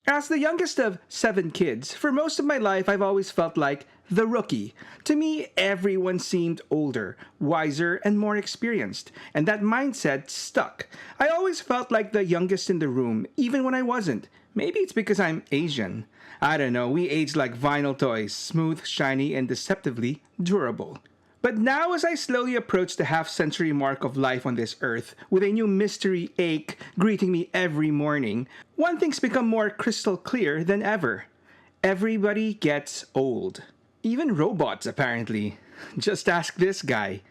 As the youngest of 7 kids, for most of my life I've always felt like the rookie. To me, everyone seemed older, wiser, and more experienced, and that mindset stuck. I always felt like the youngest in the room, even when I wasn't. Maybe it's because I'm Asian. I don't know, we age like vinyl toys, smooth, shiny, and deceptively durable. But now, as I slowly approach the half-century mark of life on this earth, with a new mystery ache greeting me every morning, one thing's become more crystal clear than ever. Everybody gets old. Even robots, apparently. Just ask this guy.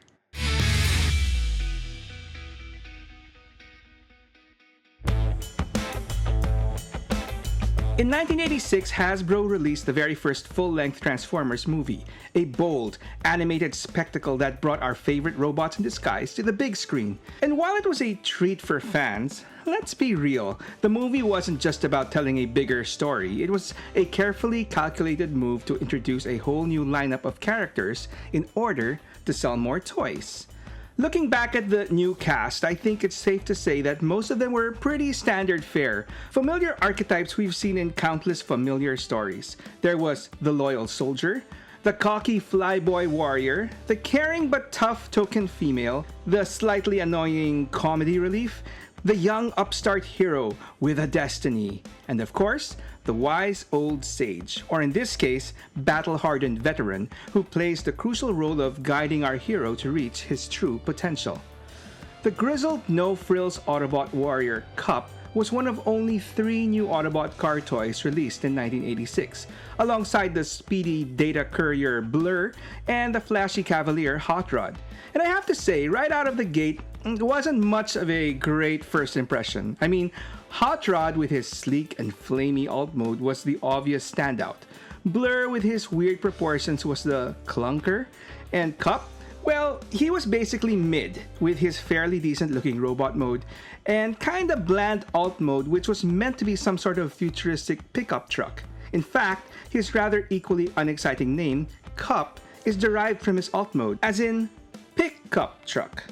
In 1986, Hasbro released the very first full-length Transformers movie, a bold, animated spectacle that brought our favorite robots in disguise to the big screen. And while it was a treat for fans, let's be real, the movie wasn't just about telling a bigger story. It was a carefully calculated move to introduce a whole new lineup of characters in order to sell more toys. Looking back at the new cast, I think it's safe to say that most of them were pretty standard fare, familiar archetypes we've seen in countless familiar stories. There was the loyal soldier, the cocky flyboy warrior, the caring but tough token female, the slightly annoying comedy relief, the young upstart hero with a destiny, and of course, the wise old sage, or in this case, battle-hardened veteran, who plays the crucial role of guiding our hero to reach his true potential. The grizzled, no-frills Autobot warrior Kup was one of only 3 new Autobot car toys released in 1986, alongside the speedy data courier Blur and the flashy cavalier Hot Rod. And I have to say, right out of the gate, it wasn't much of a great first impression. I mean, Hot Rod with his sleek and flamey alt mode was the obvious standout. Blur with his weird proportions was the clunker, and Kup, well, he was basically mid with his fairly decent looking robot mode and kinda bland alt mode, which was meant to be some sort of futuristic pickup truck. In fact, his rather equally unexciting name, Kup, is derived from his alt mode, as in pickup truck.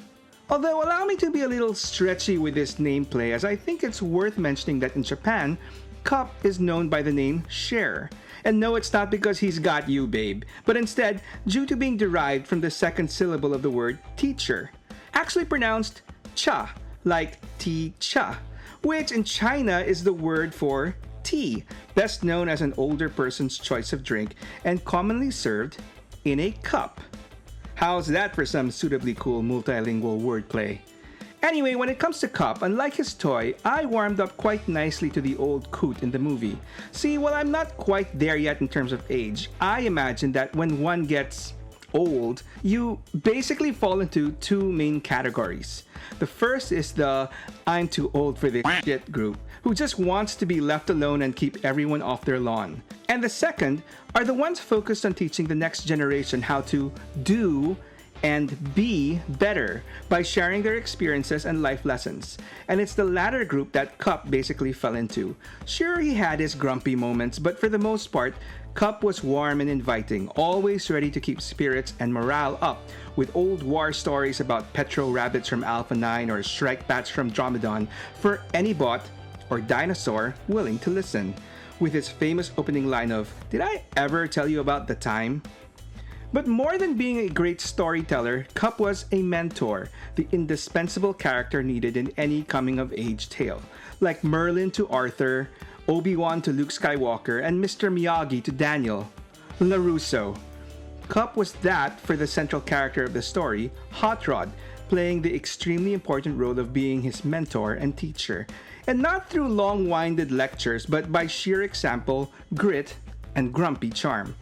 Although allow me to be a little stretchy with this nameplay, as I think it's worth mentioning that in Japan, Kup is known by the name Cher. And no, it's not because he's got you, babe, but instead due to being derived from the second syllable of the word teacher, actually pronounced cha, like tea-cha, which in China is the word for tea, best known as an older person's choice of drink and commonly served in a cup. How's that for some suitably cool multilingual wordplay? Anyway, when it comes to Kup, unlike his toy, I warmed up quite nicely to the old coot in the movie. See, while I'm not quite there yet in terms of age, I imagine that when one gets old, you basically fall into 2 main categories. The first is the I'm too old for this shit group, who just wants to be left alone and keep everyone off their lawn. And the second are the ones focused on teaching the next generation how to do and be better by sharing their experiences and life lessons. And it's the latter group that Kup basically fell into. Sure, he had his grumpy moments, but for the most part, Kup was warm and inviting, always ready to keep spirits and morale up with old war stories about Petro rabbits from Alpha 9 or Shrike bats from Dromedon for any bot or dinosaur willing to listen. With his famous opening line of, "Did I ever tell you about the time?" But more than being a great storyteller, Kup was a mentor, the indispensable character needed in any coming-of-age tale, like Merlin to Arthur, Obi-Wan to Luke Skywalker, and Mr. Miyagi to Daniel LaRusso. Kup was that for the central character of the story, Hot Rod, playing the extremely important role of being his mentor and teacher, and not through long-winded lectures, but by sheer example, grit, and grumpy charm.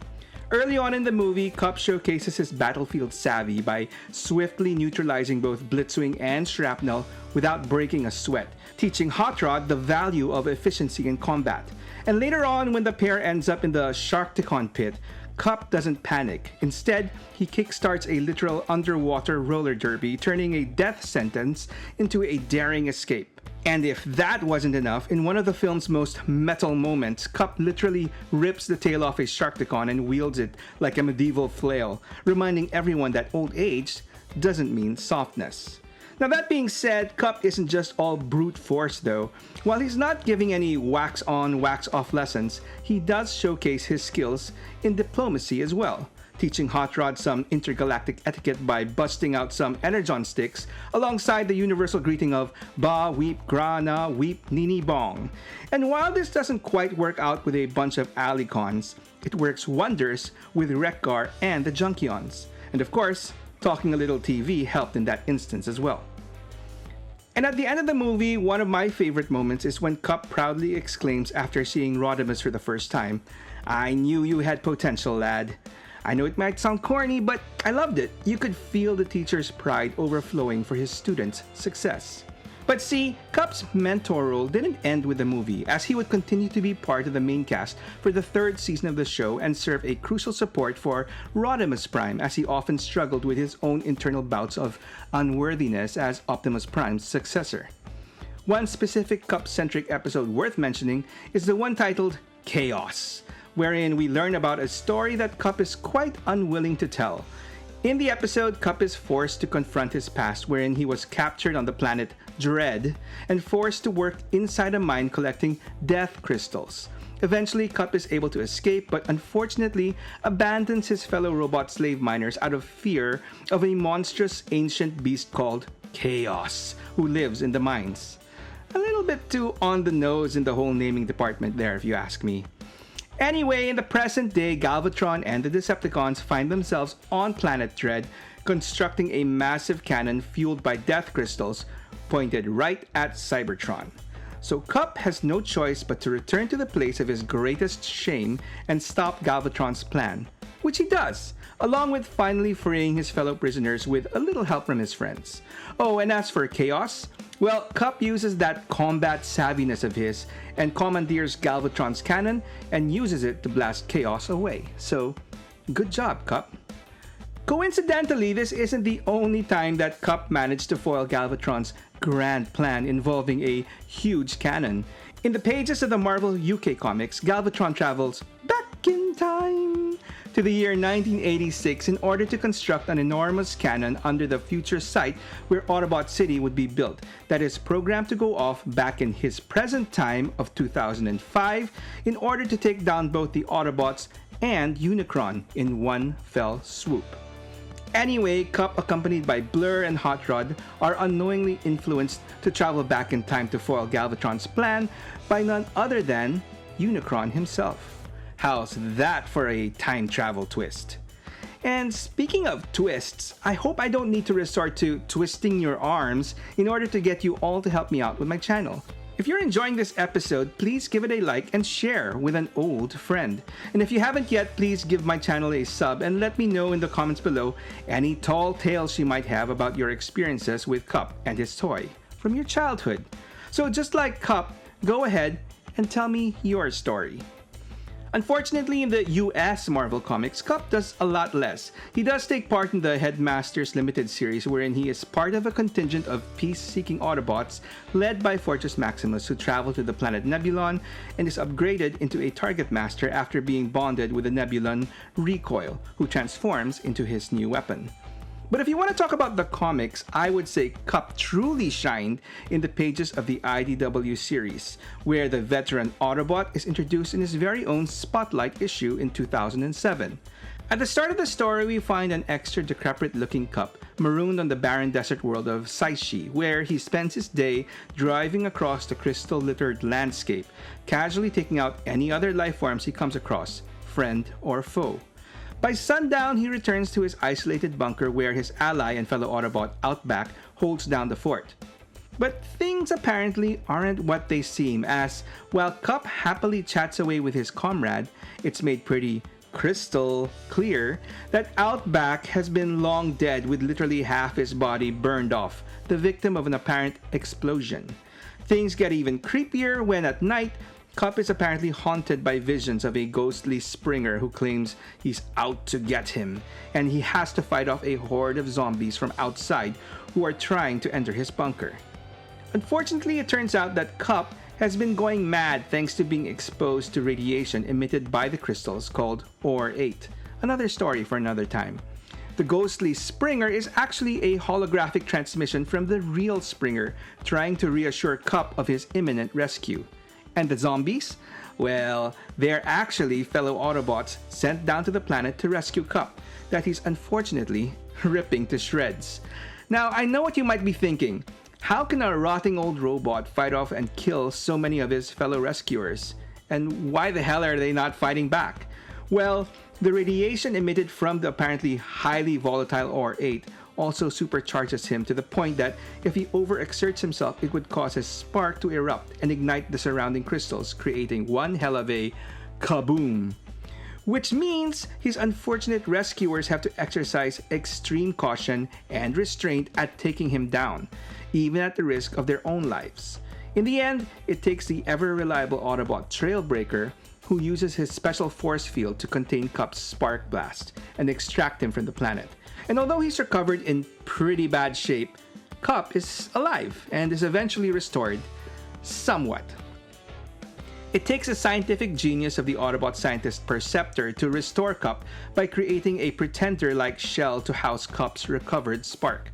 Early on in the movie, Kup showcases his battlefield savvy by swiftly neutralizing both blitzwing and shrapnel without breaking a sweat, teaching Hot Rod the value of efficiency in combat. And later on, when the pair ends up in the Sharkticon pit, Kup doesn't panic. Instead, he kickstarts a literal underwater roller derby, turning a death sentence into a daring escape. And if that wasn't enough, in one of the film's most metal moments, Kup literally rips the tail off a Sharkticon and wields it like a medieval flail, reminding everyone that old age doesn't mean softness. Now that being said, Kup isn't just all brute force though. While he's not giving any wax on, wax off lessons, he does showcase his skills in diplomacy as well, teaching Hot Rod some intergalactic etiquette by busting out some energon sticks alongside the universal greeting of Ba Weep Gra Na Weep Nini Bong. And while this doesn't quite work out with a bunch of Alicons, it works wonders with Wreck-Gar and the Junkions. And of course, talking a little TV helped in that instance as well. And at the end of the movie, one of my favorite moments is when Kup proudly exclaims after seeing Rodimus for the first time, "I knew you had potential, lad." I know it might sound corny, but I loved it. You could feel the teacher's pride overflowing for his students' success. But see, Kup's mentor role didn't end with the movie, as he would continue to be part of the main cast for the third season of the show and serve a crucial support for Rodimus Prime, as he often struggled with his own internal bouts of unworthiness as Optimus Prime's successor. One specific Kup-centric episode worth mentioning is the one titled Chaos, wherein we learn about a story that Kup is quite unwilling to tell. In the episode, Kup is forced to confront his past, wherein he was captured on the planet Dread and forced to work inside a mine collecting death crystals. Eventually, Kup is able to escape, but unfortunately abandons his fellow robot slave miners out of fear of a monstrous ancient beast called Chaos, who lives in the mines. A little bit too on the nose in the whole naming department there, if you ask me. Anyway, in the present day, Galvatron and the Decepticons find themselves on planet Dread, constructing a massive cannon fueled by death crystals pointed right at Cybertron. So Kup has no choice but to return to the place of his greatest shame and stop Galvatron's plan, which he does, along with finally freeing his fellow prisoners with a little help from his friends. Oh, and as for Chaos, well, Kup uses that combat savviness of his and commandeers Galvatron's cannon and uses it to blast Chaos away. So, good job, Kup. Coincidentally, this isn't the only time that Kup managed to foil Galvatron's grand plan involving a huge cannon. In the pages of the Marvel UK comics, Galvatron travels back in time to the year 1986 in order to construct an enormous cannon under the future site where Autobot City would be built, that is programmed to go off back in his present time of 2005 in order to take down both the Autobots and Unicron in one fell swoop. Anyway, Kup, accompanied by Blur and Hot Rod, are unknowingly influenced to travel back in time to foil Galvatron's plan by none other than Unicron himself. How's that for a time travel twist? And speaking of twists, I hope I don't need to resort to twisting your arms in order to get you all to help me out with my channel. If you're enjoying this episode, please give it a like and share with an old friend. And if you haven't yet, please give my channel a sub and let me know in the comments below any tall tales you might have about your experiences with Kup and his toy from your childhood. So just like Kup, go ahead and tell me your story. Unfortunately, in the US Marvel Comics, Kup does a lot less. He does take part in the Headmasters Limited series, wherein he is part of a contingent of peace-seeking Autobots led by Fortress Maximus, who travel to the planet Nebulon and is upgraded into a Target Master after being bonded with the Nebulon Recoil, who transforms into his new weapon. But if you want to talk about the comics, I would say Kup truly shined in the pages of the IDW series, where the veteran Autobot is introduced in his very own Spotlight issue in 2007. At the start of the story, we find an extra decrepit-looking Kup marooned on the barren desert world of Saishi, where he spends his day driving across the crystal-littered landscape, casually taking out any other life forms he comes across, friend or foe. By sundown, he returns to his isolated bunker where his ally and fellow Autobot Outback holds down the fort. But things apparently aren't what they seem, as while Kup happily chats away with his comrade, it's made pretty crystal clear that Outback has been long dead with literally half his body burned off, the victim of an apparent explosion. Things get even creepier when at night, Kup is apparently haunted by visions of a ghostly Springer who claims he's out to get him, and he has to fight off a horde of zombies from outside who are trying to enter his bunker. Unfortunately, it turns out that Kup has been going mad thanks to being exposed to radiation emitted by the crystals called Or 8. Another story for another time. The ghostly Springer is actually a holographic transmission from the real Springer, trying to reassure Kup of his imminent rescue. And the zombies? Well, they're actually fellow Autobots sent down to the planet to rescue Kup, that he's unfortunately ripping to shreds. Now, I know what you might be thinking. How can a rotting old robot fight off and kill so many of his fellow rescuers? And why the hell are they not fighting back? Well, the radiation emitted from the apparently highly volatile OR-8 also supercharges him to the point that if he overexerts himself, it would cause his spark to erupt and ignite the surrounding crystals, creating one hell of a kaboom. Which means his unfortunate rescuers have to exercise extreme caution and restraint at taking him down, even at the risk of their own lives. In the end, it takes the ever-reliable Autobot Trailbreaker, who uses his special force field to contain Kup's spark blast and extract him from the planet. And although he's recovered in pretty bad shape, Kup is alive and is eventually restored somewhat. It takes the scientific genius of the Autobot scientist Perceptor to restore Kup by creating a pretender-like shell to house Kup's recovered spark.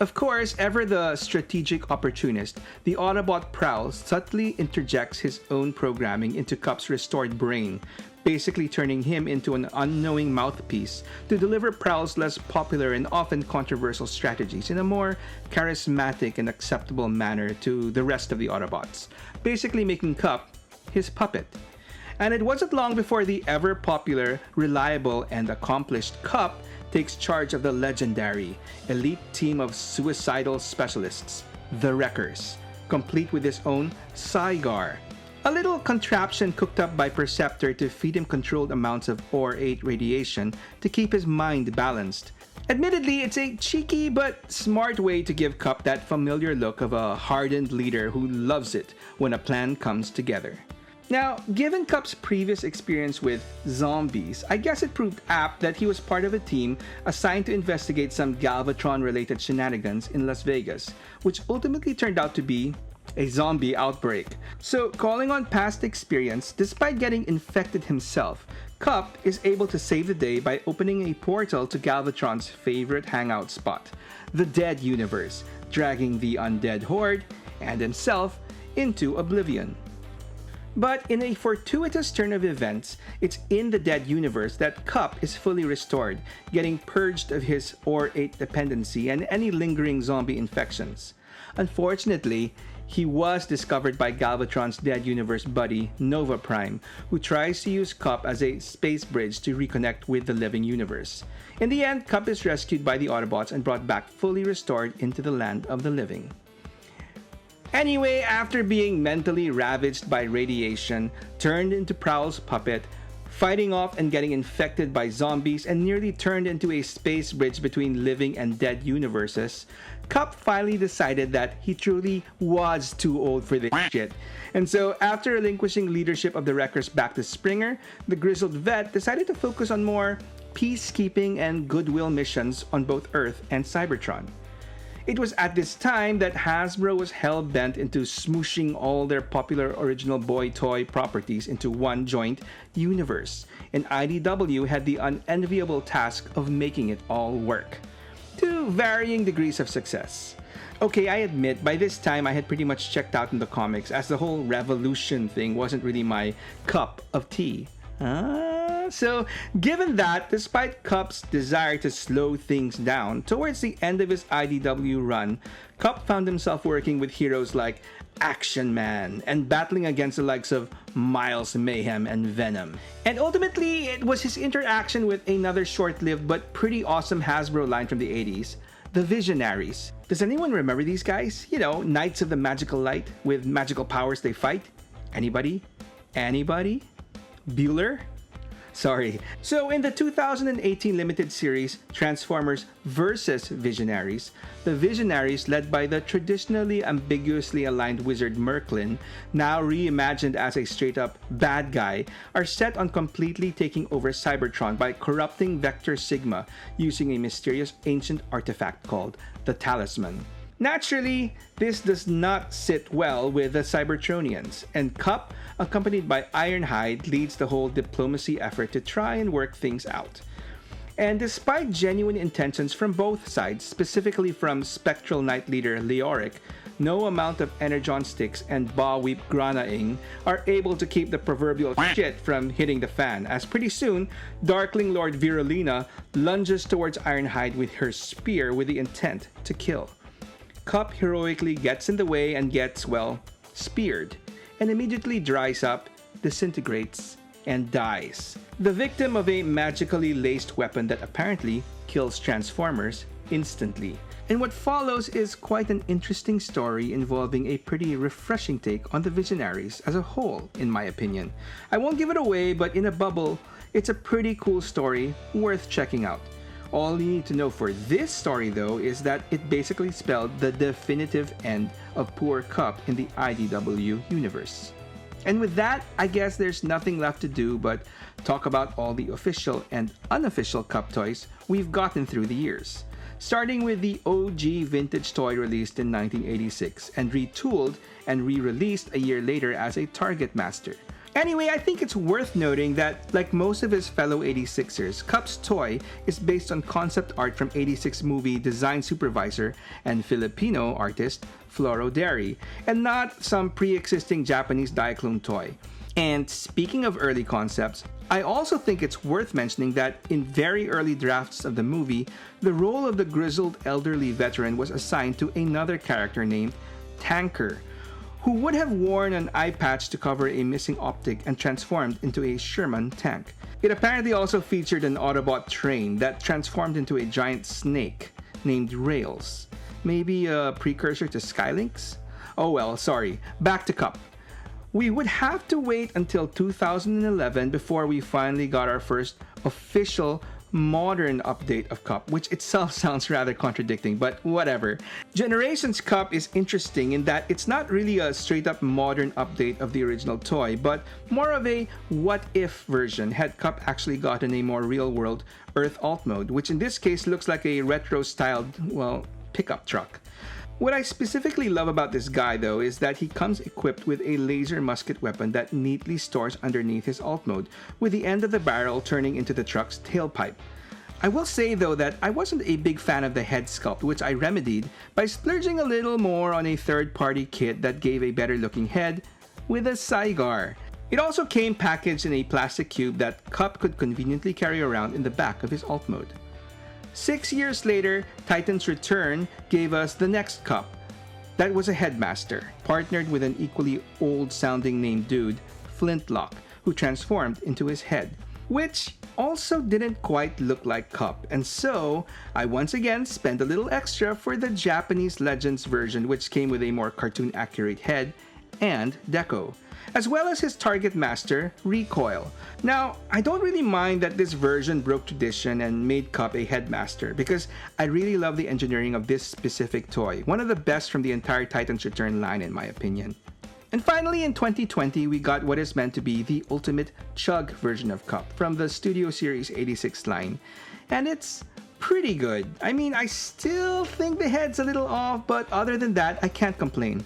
Of course, ever the strategic opportunist, the Autobot Prowl subtly interjects his own programming into Kup's restored brain, basically turning him into an unknowing mouthpiece to deliver Prowl's less popular and often controversial strategies in a more charismatic and acceptable manner to the rest of the Autobots, basically making Kup his puppet. And it wasn't long before the ever-popular, reliable, and accomplished Kup takes charge of the legendary, elite team of suicidal specialists, the Wreckers, complete with his own Cygar, a little contraption cooked up by Perceptor to feed him controlled amounts of OR-8 radiation to keep his mind balanced. Admittedly, it's a cheeky but smart way to give Kup that familiar look of a hardened leader who loves it when a plan comes together. Now, given Kup's previous experience with zombies, I guess it proved apt that he was part of a team assigned to investigate some Galvatron-related shenanigans in Las Vegas, which ultimately turned out to be a zombie outbreak. So, calling on past experience, despite getting infected himself, Kup is able to save the day by opening a portal to Galvatron's favorite hangout spot, the Dead Universe, dragging the undead horde and himself into oblivion. But in a fortuitous turn of events, it's in the Dead Universe that Kup is fully restored, getting purged of his OR-8 dependency and any lingering zombie infections. Unfortunately, he was discovered by Galvatron's Dead Universe buddy, Nova Prime, who tries to use Kup as a space bridge to reconnect with the living universe. In the end, Kup is rescued by the Autobots and brought back fully restored into the land of the living. Anyway, after being mentally ravaged by radiation, turned into Prowl's puppet, fighting off and getting infected by zombies, and nearly turned into a space bridge between living and dead universes, Kup finally decided that he truly was too old for this shit. And so, after relinquishing leadership of the Wreckers back to Springer, the grizzled vet decided to focus on more peacekeeping and goodwill missions on both Earth and Cybertron. It was at this time that Hasbro was hell-bent into smooshing all their popular original boy toy properties into one joint universe, and IDW had the unenviable task of making it all work, to varying degrees of success. Okay, I admit, by this time I had pretty much checked out in the comics, as the whole revolution thing wasn't really my cup of tea. So, given that, despite Kup's desire to slow things down, towards the end of his IDW run, Kup found himself working with heroes like Action Man and battling against the likes of Miles Mayhem and Venom. And ultimately, it was his interaction with another short-lived but pretty awesome Hasbro line from the 80s, the Visionaries. Does anyone remember these guys? You know, Knights of the Magical Light with magical powers they fight? Anybody? Anybody? Bueller? Sorry. So in the 2018 limited series Transformers vs. Visionaries, the Visionaries, led by the traditionally ambiguously aligned wizard Merklin, now reimagined as a straight-up bad guy, are set on completely taking over Cybertron by corrupting Vector Sigma using a mysterious ancient artifact called the Talisman. Naturally, this does not sit well with the Cybertronians, and Kup, accompanied by Ironhide, leads the whole diplomacy effort to try and work things out. And despite genuine intentions from both sides, specifically from Spectral Knight leader Leoric, no amount of energon sticks and Ba-Weep Granaing are able to keep the proverbial shit from hitting the fan, as pretty soon, Darkling Lord Virulina lunges towards Ironhide with her spear with the intent to kill. Kup heroically gets in the way and gets, well, speared, and immediately dries up, disintegrates, and dies. The victim of a magically laced weapon that apparently kills Transformers instantly. And what follows is quite an interesting story involving a pretty refreshing take on the Visionaries as a whole, in my opinion. I won't give it away, but in a bubble, it's a pretty cool story worth checking out. All you need to know for this story, though, is that it basically spelled the definitive end of poor Kup in the IDW universe. And with that, I guess there's nothing left to do but talk about all the official and unofficial Kup toys we've gotten through the years. Starting with the OG vintage toy released in 1986 and retooled and re-released a year later as a Target Master. Anyway, I think it's worth noting that, like most of his fellow 86ers, Kup's toy is based on concept art from 86 movie design supervisor and Filipino artist Floro Derry, and not some pre-existing Japanese Diaclone toy. And speaking of early concepts, I also think it's worth mentioning that in very early drafts of the movie, the role of the grizzled elderly veteran was assigned to another character named Tanker, who would have worn an eye patch to cover a missing optic and transformed into a Sherman tank. It apparently also featured an Autobot train that transformed into a giant snake named Rails. Maybe a precursor to Skylynx? Oh well, sorry. Back to Kup. We would have to wait until 2011 before we finally got our first official modern update of Kup, which itself sounds rather contradicting, but whatever. Generations Kup is interesting in that it's not really a straight up modern update of the original toy, but more of a what if version had Kup actually gotten a more real world Earth alt mode, which in this case looks like a retro styled, well, pickup truck. What I specifically love about this guy though is that he comes equipped with a laser musket weapon that neatly stores underneath his alt mode, with the end of the barrel turning into the truck's tailpipe. I will say though that I wasn't a big fan of the head sculpt, which I remedied by splurging a little more on a third-party kit that gave a better looking head with a Cygar. It also came packaged in a plastic cube that Kup could conveniently carry around in the back of his alt mode. 6 years later, Titan's Return gave us the next Kup. That was a headmaster, partnered with an equally old-sounding named dude, Flintlock, who transformed into his head, which also didn't quite look like Kup, and so I once again spent a little extra for the Japanese Legends version, which came with a more cartoon-accurate head and deco, as well as his Target Master, Recoil. Now, I don't really mind that this version broke tradition and made Kup a headmaster, because I really love the engineering of this specific toy, one of the best from the entire Titan's Return line in my opinion. And finally, in 2020, we got what is meant to be the ultimate Chug version of Kup from the Studio Series 86 line, and it's pretty good. I mean, I still think the head's a little off, but other than that, I can't complain.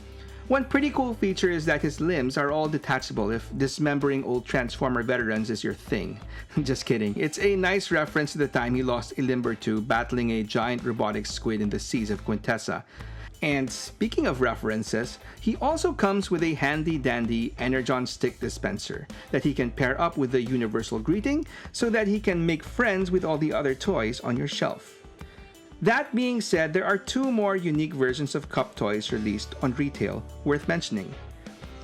One pretty cool feature is that his limbs are all detachable if dismembering old Transformer veterans is your thing. Just kidding. It's a nice reference to the time he lost a limb or two battling a giant robotic squid in the seas of Quintessa. And speaking of references, he also comes with a handy-dandy energon stick dispenser that he can pair up with the universal greeting so that he can make friends with all the other toys on your shelf. That being said, there are two more unique versions of Kup toys released on retail worth mentioning.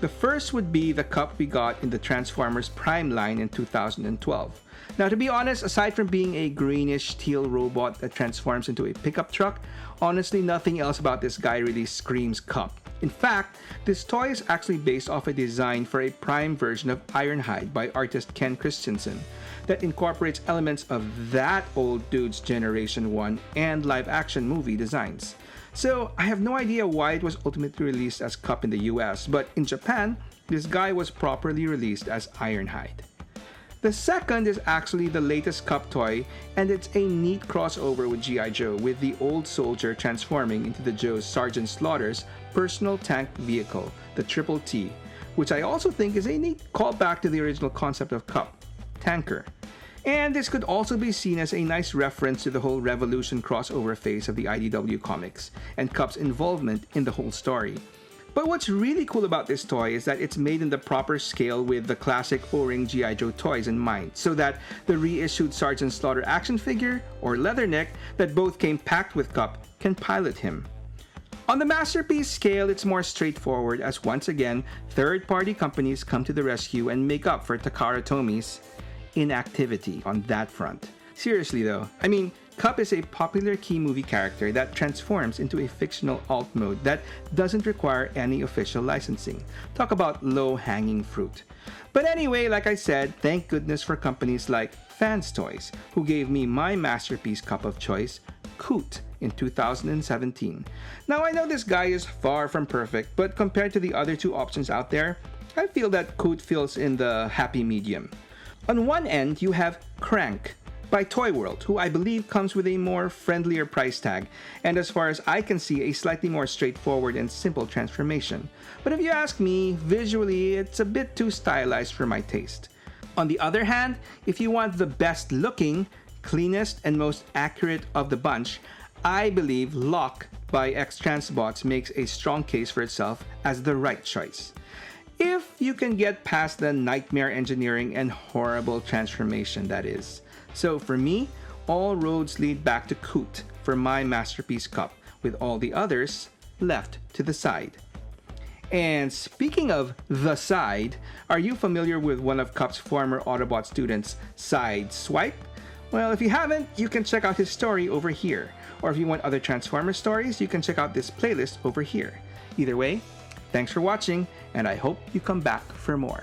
The first would be the Kup we got in the Transformers Prime line in 2012. Now, to be honest, aside from being a greenish teal robot that transforms into a pickup truck, honestly nothing else about this guy really screams Kup. In fact, this toy is actually based off a design for a Prime version of Ironhide by artist Ken Christensen that incorporates elements of that old dude's Generation 1 and live-action movie designs. So, I have no idea why it was ultimately released as Kup in the US, but in Japan, this guy was properly released as Ironhide. The second is actually the latest Kup toy, and it's a neat crossover with G.I. Joe, with the old soldier transforming into the Joe's Sergeant Slaughter's personal tank vehicle, the Triple T, which I also think is a neat callback to the original concept of Kup, Tanker. And this could also be seen as a nice reference to the whole Revolution crossover phase of the IDW comics, and Kup's involvement in the whole story. But what's really cool about this toy is that it's made in the proper scale with the classic O-ring G.I. Joe toys in mind, so that the reissued Sergeant Slaughter action figure, or Leatherneck, that both came packed with Kup, can pilot him. On the masterpiece scale, it's more straightforward as once again, third-party companies come to the rescue and make up for Takara Tomi's inactivity on that front. Seriously though, I mean, Kup is a popular key movie character that transforms into a fictional alt mode that doesn't require any official licensing. Talk about low-hanging fruit. But anyway, like I said, thank goodness for companies like Fans Toys, who gave me my masterpiece Kup of choice, Coot, in 2017. Now I know this guy is far from perfect, but compared to the other two options out there, I feel that Coot fills in the happy medium. On one end, you have Crank by Toy World, who I believe comes with a more friendlier price tag, and as far as I can see, a slightly more straightforward and simple transformation. But if you ask me, visually, it's a bit too stylized for my taste. On the other hand, if you want the best looking, cleanest, and most accurate of the bunch, I believe Lock by X-Transbots makes a strong case for itself as the right choice. If you can get past the nightmare engineering and horrible transformation, that is. So for me, all roads lead back to Coot for my masterpiece Kup, with all the others left to the side. And speaking of the side, are you familiar with one of Kup's former Autobot students, Sideswipe? Well, if you haven't, you can check out his story over here. Or if you want other Transformers stories, you can check out this playlist over here. Either way, thanks for watching, and I hope you come back for more.